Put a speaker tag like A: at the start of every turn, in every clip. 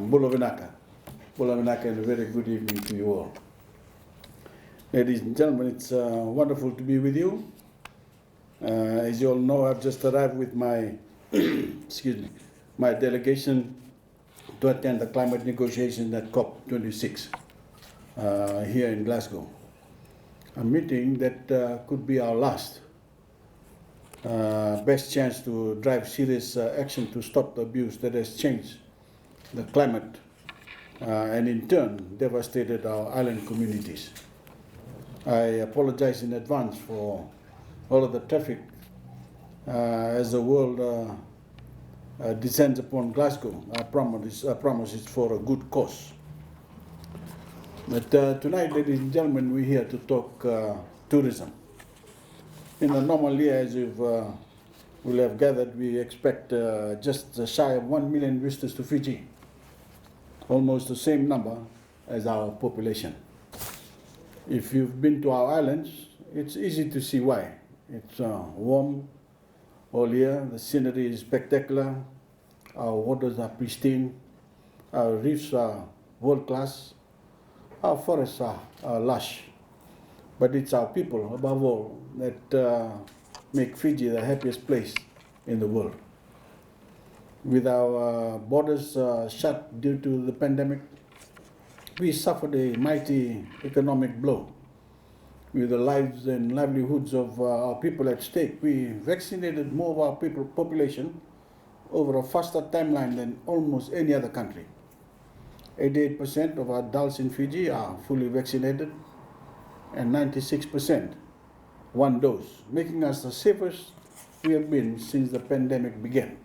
A: Bula Vinaka. Bula Vinaka, and a very good evening to you all. Ladies and gentlemen, it's wonderful to be with you. As you all know, I've just arrived with my, my delegation to attend the climate negotiations at COP26 here in Glasgow. A meeting that could be our last. Best chance to drive serious action to stop the abuse that has changed the climate and in turn devastated our island communities. I apologize in advance for all of the traffic as the world descends upon Glasgow. I promise it's for a good cause. But tonight, ladies and gentlemen, we're here to talk tourism. In a normal year, as you will have gathered, we expect just shy of 1 million visitors to Fiji, almost the same number as our population. If you've been to our islands, it's easy to see why. It's warm all year, the scenery is spectacular, our waters are pristine, our reefs are world class, our forests are lush. But it's our people, above all, that make Fiji the happiest place in the world. With our borders shut due to the pandemic, we suffered a mighty economic blow. With the lives and livelihoods of our people at stake, we vaccinated more of our population over a faster timeline than almost any other country. 88% of our adults in Fiji are fully vaccinated, and 96% one dose, making us the safest we have been since the pandemic began.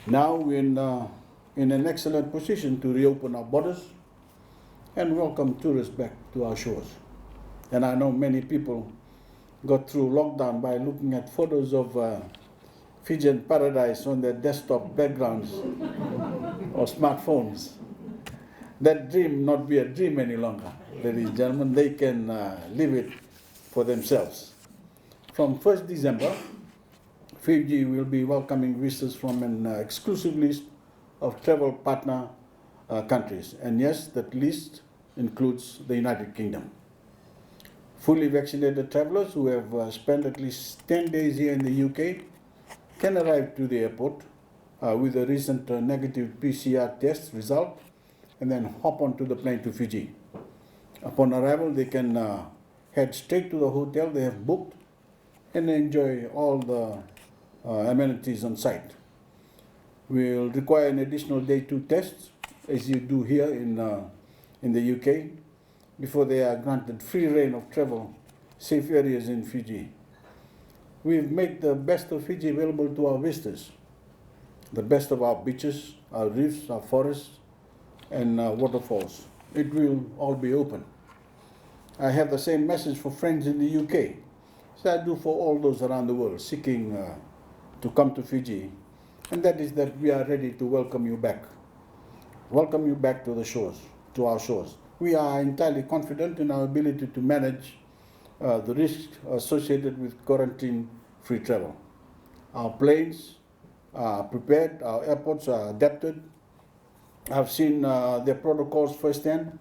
A: Now we're in an excellent position to reopen our borders and welcome tourists back to our shores. And I know many people got through lockdown by looking at photos of Fijian paradise on their desktop backgrounds or smartphones. That dream not be a dream any longer, ladies and gentlemen. They can live it for themselves. From 1st December, Fiji will be welcoming visitors from an exclusive list of travel partner countries. And yes, that list includes the United Kingdom. Fully vaccinated travelers who have spent at least 10 days here in the UK can arrive to the airport with a recent negative PCR test result and then hop onto the plane to Fiji. Upon arrival, they can head straight to the hotel they have booked and enjoy all the amenities on site. We'll require an additional day 2 tests, as you do here in the UK, before they are granted free reign of travel safe areas in Fiji. We've made the best of Fiji available to our visitors. The best of our beaches, our reefs, our forests, and waterfalls. It will all be open. I have the same message for friends in the UK, as I do for all those around the world seeking to come to Fiji, and that is that we are ready to welcome you back. Welcome you back to the shores, to our shores. We are entirely confident in our ability to manage the risks associated with quarantine-free travel. Our planes are prepared, our airports are adapted. I've seen their protocols firsthand.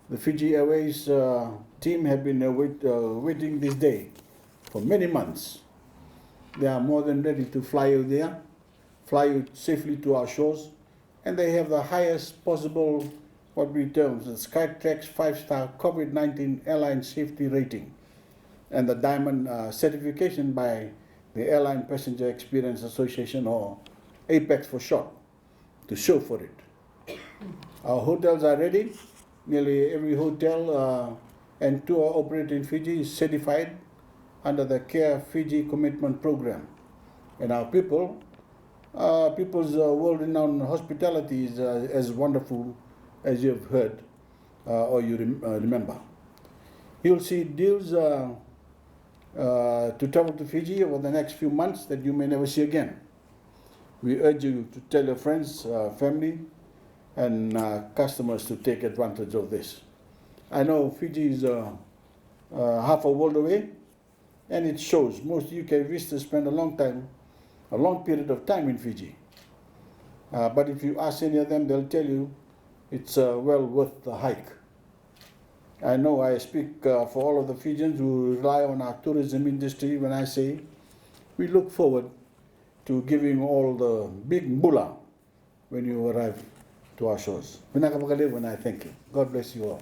A: The Fiji Airways team have been waiting this day for many months. They are more than ready to fly you there, fly you safely to our shores, and they have the highest possible, what we term the Skytrax 5-star COVID-19 airline safety rating and the Diamond certification by the Airline Passenger Experience Association, or APEX for short, to show for it. Our hotels are ready. Nearly every hotel and tour operator in Fiji is certified under the Care Fiji Commitment Program. And our people's world-renowned hospitality is as wonderful as you have heard or you remember. You'll see deals to travel to Fiji over the next few months that you may never see again. We urge you to tell your friends, family, and customers to take advantage of this. I know Fiji is half a world away, And it shows. Most UK visitors spend a long period of time in Fiji. But if you ask any of them, they'll tell you it's well worth the hike. I know I speak for all of the Fijians who rely on our tourism industry when I say we look forward to giving all the big mula when you arrive to our shores. And I thank you. God bless you all.